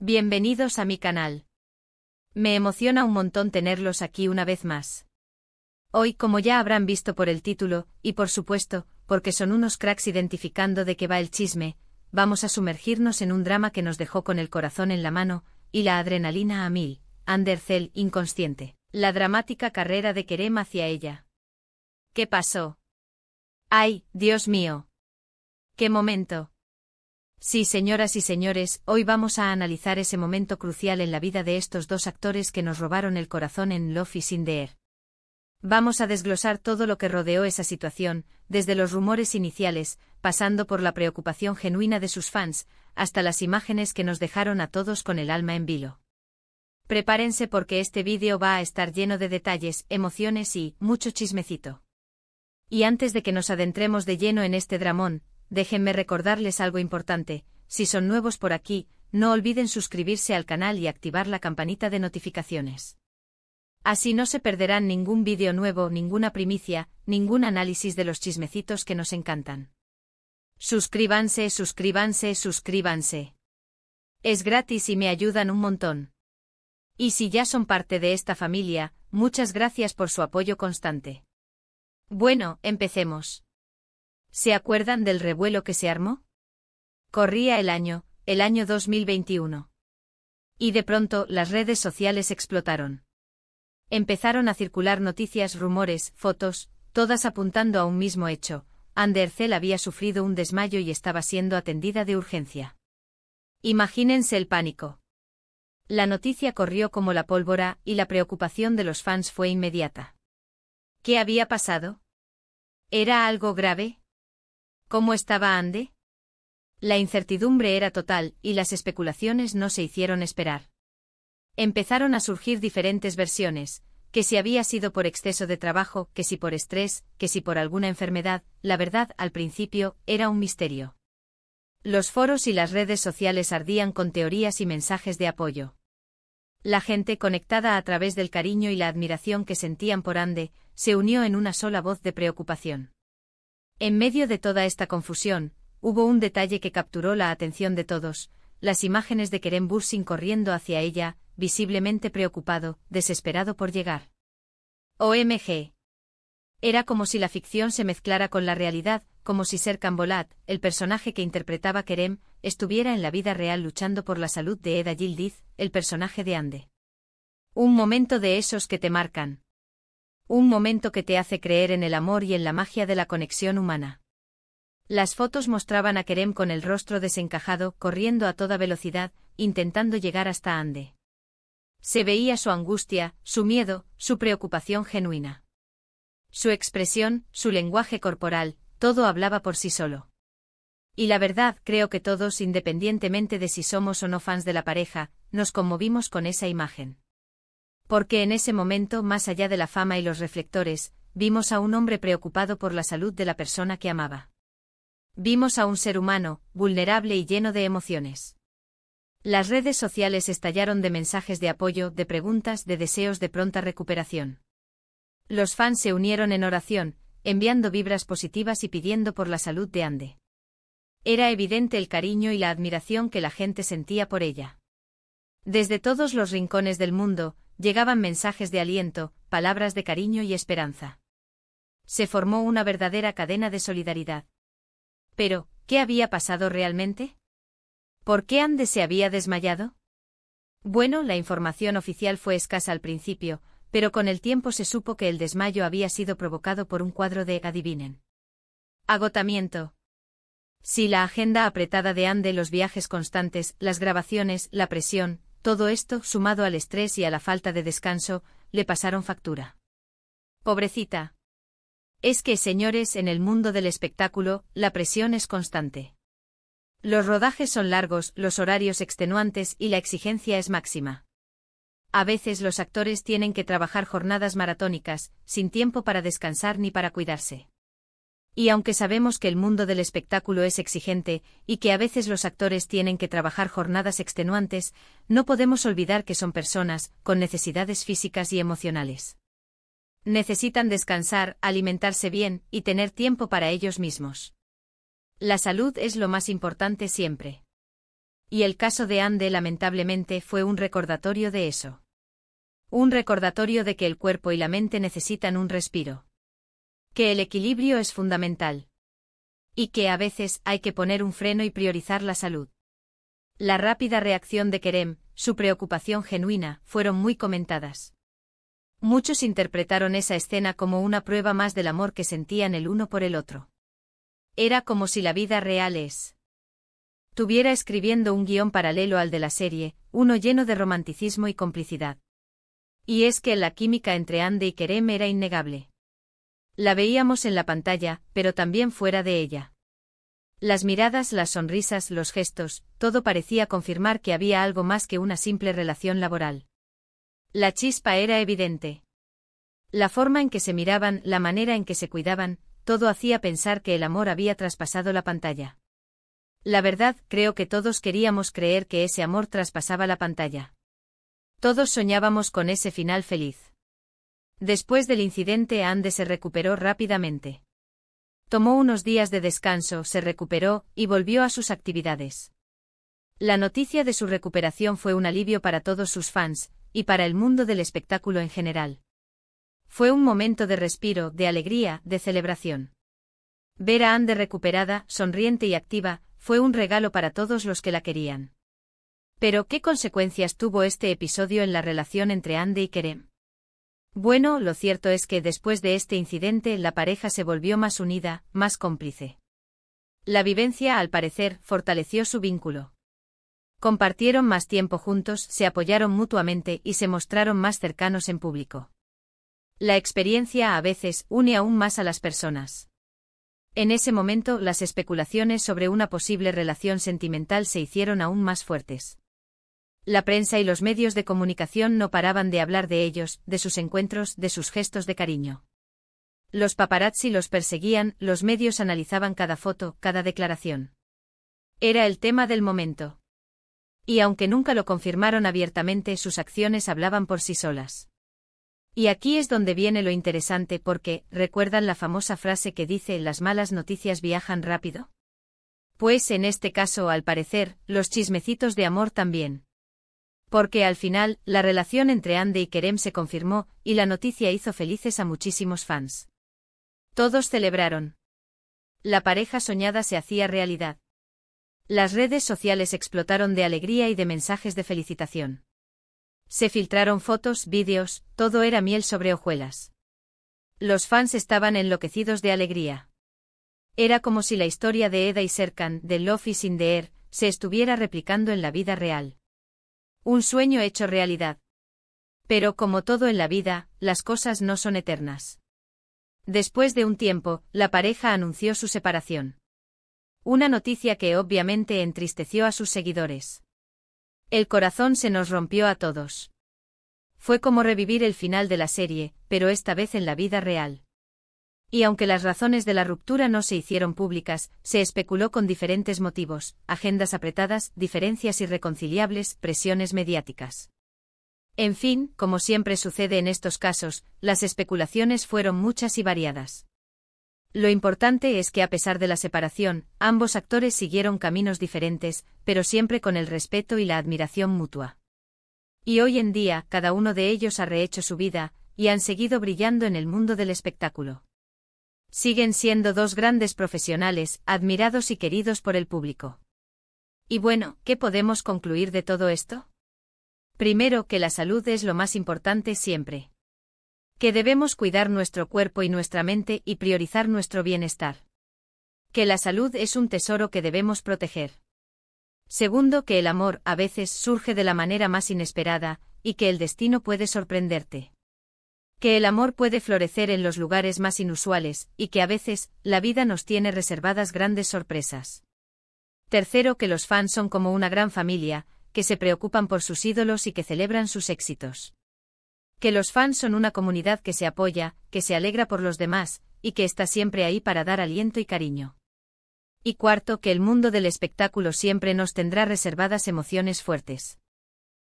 Bienvenidos a mi canal. Me emociona un montón tenerlos aquí una vez más. Hoy, como ya habrán visto por el título, y por supuesto, porque son unos cracks identificando de qué va el chisme, vamos a sumergirnos en un drama que nos dejó con el corazón en la mano, y la adrenalina a mil, Ander Cell inconsciente. La dramática carrera de Kerem hacia ella. ¿Qué pasó? ¡Ay, Dios mío! ¡Qué momento! Sí, señoras y señores, hoy vamos a analizar ese momento crucial en la vida de estos dos actores que nos robaron el corazón en Love is in the Air. Vamos a desglosar todo lo que rodeó esa situación, desde los rumores iniciales, pasando por la preocupación genuina de sus fans, hasta las imágenes que nos dejaron a todos con el alma en vilo. Prepárense porque este vídeo va a estar lleno de detalles, emociones y mucho chismecito. Y antes de que nos adentremos de lleno en este dramón, déjenme recordarles algo importante: si son nuevos por aquí, no olviden suscribirse al canal y activar la campanita de notificaciones. Así no se perderán ningún vídeo nuevo, ninguna primicia, ningún análisis de los chismecitos que nos encantan. Suscríbanse, suscríbanse, suscríbanse. Es gratis y me ayudan un montón. Y si ya son parte de esta familia, muchas gracias por su apoyo constante. Bueno, empecemos. ¿Se acuerdan del revuelo que se armó? Corría el año 2021. Y de pronto las redes sociales explotaron. Empezaron a circular noticias, rumores, fotos, todas apuntando a un mismo hecho: Ander Cell había sufrido un desmayo y estaba siendo atendida de urgencia. Imagínense el pánico. La noticia corrió como la pólvora y la preocupación de los fans fue inmediata. ¿Qué había pasado? ¿Era algo grave? ¿Cómo estaba Ande? La incertidumbre era total y las especulaciones no se hicieron esperar. Empezaron a surgir diferentes versiones: que si había sido por exceso de trabajo, que si por estrés, que si por alguna enfermedad. La verdad, al principio, era un misterio. Los foros y las redes sociales ardían con teorías y mensajes de apoyo. La gente, conectada a través del cariño y la admiración que sentían por Ande, se unió en una sola voz de preocupación. En medio de toda esta confusión, hubo un detalle que capturó la atención de todos: las imágenes de Kerem Bürsin corriendo hacia ella, visiblemente preocupado, desesperado por llegar. OMG. Era como si la ficción se mezclara con la realidad, como si Serkan Bolat, el personaje que interpretaba Kerem, estuviera en la vida real luchando por la salud de Eda Yildiz, el personaje de Ande. Un momento de esos que te marcan. Un momento que te hace creer en el amor y en la magia de la conexión humana. Las fotos mostraban a Kerem con el rostro desencajado, corriendo a toda velocidad, intentando llegar hasta Ande. Se veía su angustia, su miedo, su preocupación genuina. Su expresión, su lenguaje corporal, todo hablaba por sí solo. Y la verdad, creo que todos, independientemente de si somos o no fans de la pareja, nos conmovimos con esa imagen. Porque en ese momento, más allá de la fama y los reflectores, vimos a un hombre preocupado por la salud de la persona que amaba. Vimos a un ser humano, vulnerable y lleno de emociones. Las redes sociales estallaron de mensajes de apoyo, de preguntas, de deseos de pronta recuperación. Los fans se unieron en oración, enviando vibras positivas y pidiendo por la salud de Ande. Era evidente el cariño y la admiración que la gente sentía por ella. Desde todos los rincones del mundo, llegaban mensajes de aliento, palabras de cariño y esperanza. Se formó una verdadera cadena de solidaridad. Pero, ¿qué había pasado realmente? ¿Por qué Ande se había desmayado? Bueno, la información oficial fue escasa al principio, pero con el tiempo se supo que el desmayo había sido provocado por un cuadro de, adivinen, agotamiento. Sí, la agenda apretada de Ande, los viajes constantes, las grabaciones, la presión, todo esto, sumado al estrés y a la falta de descanso, le pasaron factura. Pobrecita. Es que, señores, en el mundo del espectáculo, la presión es constante. Los rodajes son largos, los horarios extenuantes y la exigencia es máxima. A veces los actores tienen que trabajar jornadas maratónicas, sin tiempo para descansar ni para cuidarse. Y aunque sabemos que el mundo del espectáculo es exigente, y que a veces los actores tienen que trabajar jornadas extenuantes, no podemos olvidar que son personas, con necesidades físicas y emocionales. Necesitan descansar, alimentarse bien, y tener tiempo para ellos mismos. La salud es lo más importante siempre. Y el caso de Ande lamentablemente fue un recordatorio de eso. Un recordatorio de que el cuerpo y la mente necesitan un respiro. Que el equilibrio es fundamental. Y que a veces hay que poner un freno y priorizar la salud. La rápida reacción de Kerem, su preocupación genuina, fueron muy comentadas. Muchos interpretaron esa escena como una prueba más del amor que sentían el uno por el otro. Era como si la vida real estuviera escribiendo un guión paralelo al de la serie, uno lleno de romanticismo y complicidad. Y es que la química entre Ande y Kerem era innegable. La veíamos en la pantalla, pero también fuera de ella. Las miradas, las sonrisas, los gestos, todo parecía confirmar que había algo más que una simple relación laboral. La chispa era evidente. La forma en que se miraban, la manera en que se cuidaban, todo hacía pensar que el amor había traspasado la pantalla. La verdad, creo que todos queríamos creer que ese amor traspasaba la pantalla. Todos soñábamos con ese final feliz. Después del incidente, Ande se recuperó rápidamente. Tomó unos días de descanso, se recuperó, y volvió a sus actividades. La noticia de su recuperación fue un alivio para todos sus fans, y para el mundo del espectáculo en general. Fue un momento de respiro, de alegría, de celebración. Ver a Ande recuperada, sonriente y activa, fue un regalo para todos los que la querían. Pero, ¿qué consecuencias tuvo este episodio en la relación entre Ande y Kerem? Bueno, lo cierto es que después de este incidente la pareja se volvió más unida, más cómplice. La vivencia, al parecer, fortaleció su vínculo. Compartieron más tiempo juntos, se apoyaron mutuamente y se mostraron más cercanos en público. La experiencia a veces une aún más a las personas. En ese momento, las especulaciones sobre una posible relación sentimental se hicieron aún más fuertes. La prensa y los medios de comunicación no paraban de hablar de ellos, de sus encuentros, de sus gestos de cariño. Los paparazzi los perseguían, los medios analizaban cada foto, cada declaración. Era el tema del momento. Y aunque nunca lo confirmaron abiertamente, sus acciones hablaban por sí solas. Y aquí es donde viene lo interesante porque, ¿recuerdan la famosa frase que dice las malas noticias viajan rápido? Pues en este caso, al parecer, los chismecitos de amor también. Porque al final, la relación entre Ande y Kerem se confirmó, y la noticia hizo felices a muchísimos fans. Todos celebraron. La pareja soñada se hacía realidad. Las redes sociales explotaron de alegría y de mensajes de felicitación. Se filtraron fotos, vídeos, todo era miel sobre hojuelas. Los fans estaban enloquecidos de alegría. Era como si la historia de Eda y Serkan, de Love is in the Air, se estuviera replicando en la vida real. Un sueño hecho realidad. Pero como todo en la vida, las cosas no son eternas. Después de un tiempo, la pareja anunció su separación. Una noticia que obviamente entristeció a sus seguidores. El corazón se nos rompió a todos. Fue como revivir el final de la serie, pero esta vez en la vida real. Y aunque las razones de la ruptura no se hicieron públicas, se especuló con diferentes motivos, agendas apretadas, diferencias irreconciliables, presiones mediáticas. En fin, como siempre sucede en estos casos, las especulaciones fueron muchas y variadas. Lo importante es que a pesar de la separación, ambos actores siguieron caminos diferentes, pero siempre con el respeto y la admiración mutua. Y hoy en día, cada uno de ellos ha rehecho su vida, y han seguido brillando en el mundo del espectáculo. Siguen siendo dos grandes profesionales, admirados y queridos por el público. Y bueno, ¿qué podemos concluir de todo esto? Primero, que la salud es lo más importante siempre. Que debemos cuidar nuestro cuerpo y nuestra mente y priorizar nuestro bienestar. Que la salud es un tesoro que debemos proteger. Segundo, que el amor a veces surge de la manera más inesperada, y que el destino puede sorprenderte. Que el amor puede florecer en los lugares más inusuales, y que a veces, la vida nos tiene reservadas grandes sorpresas. Tercero, que los fans son como una gran familia, que se preocupan por sus ídolos y que celebran sus éxitos. Que los fans son una comunidad que se apoya, que se alegra por los demás, y que está siempre ahí para dar aliento y cariño. Y cuarto, que el mundo del espectáculo siempre nos tendrá reservadas emociones fuertes.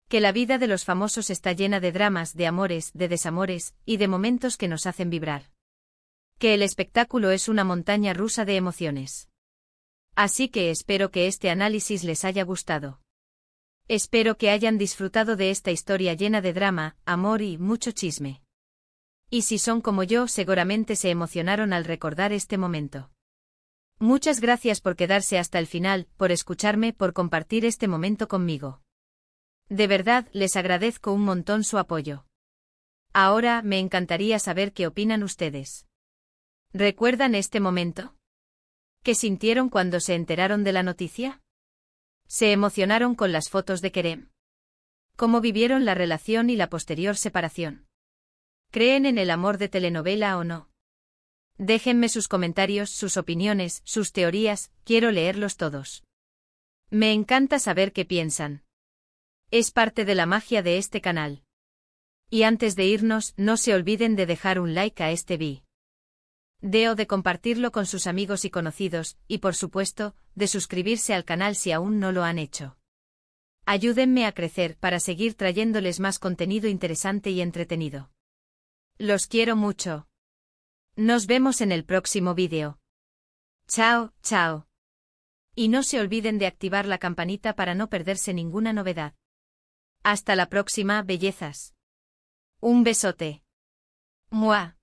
Que la vida de los famosos está llena de dramas, de amores, de desamores, y de momentos que nos hacen vibrar. Que el espectáculo es una montaña rusa de emociones. Así que espero que este análisis les haya gustado. Espero que hayan disfrutado de esta historia llena de drama, amor y mucho chisme. Y si son como yo, seguramente se emocionaron al recordar este momento. Muchas gracias por quedarse hasta el final, por escucharme, por compartir este momento conmigo. De verdad, les agradezco un montón su apoyo. Ahora, me encantaría saber qué opinan ustedes. ¿Recuerdan este momento? ¿Qué sintieron cuando se enteraron de la noticia? ¿Se emocionaron con las fotos de Kerem? ¿Cómo vivieron la relación y la posterior separación? ¿Creen en el amor de telenovela o no? Déjenme sus comentarios, sus opiniones, sus teorías, quiero leerlos todos. Me encanta saber qué piensan. Es parte de la magia de este canal. Y antes de irnos, no se olviden de dejar un like a este vídeo. De compartirlo con sus amigos y conocidos, y por supuesto, de suscribirse al canal si aún no lo han hecho. Ayúdenme a crecer para seguir trayéndoles más contenido interesante y entretenido. Los quiero mucho. Nos vemos en el próximo vídeo. Chao, chao. Y no se olviden de activar la campanita para no perderse ninguna novedad. Hasta la próxima, bellezas. Un besote. Mua.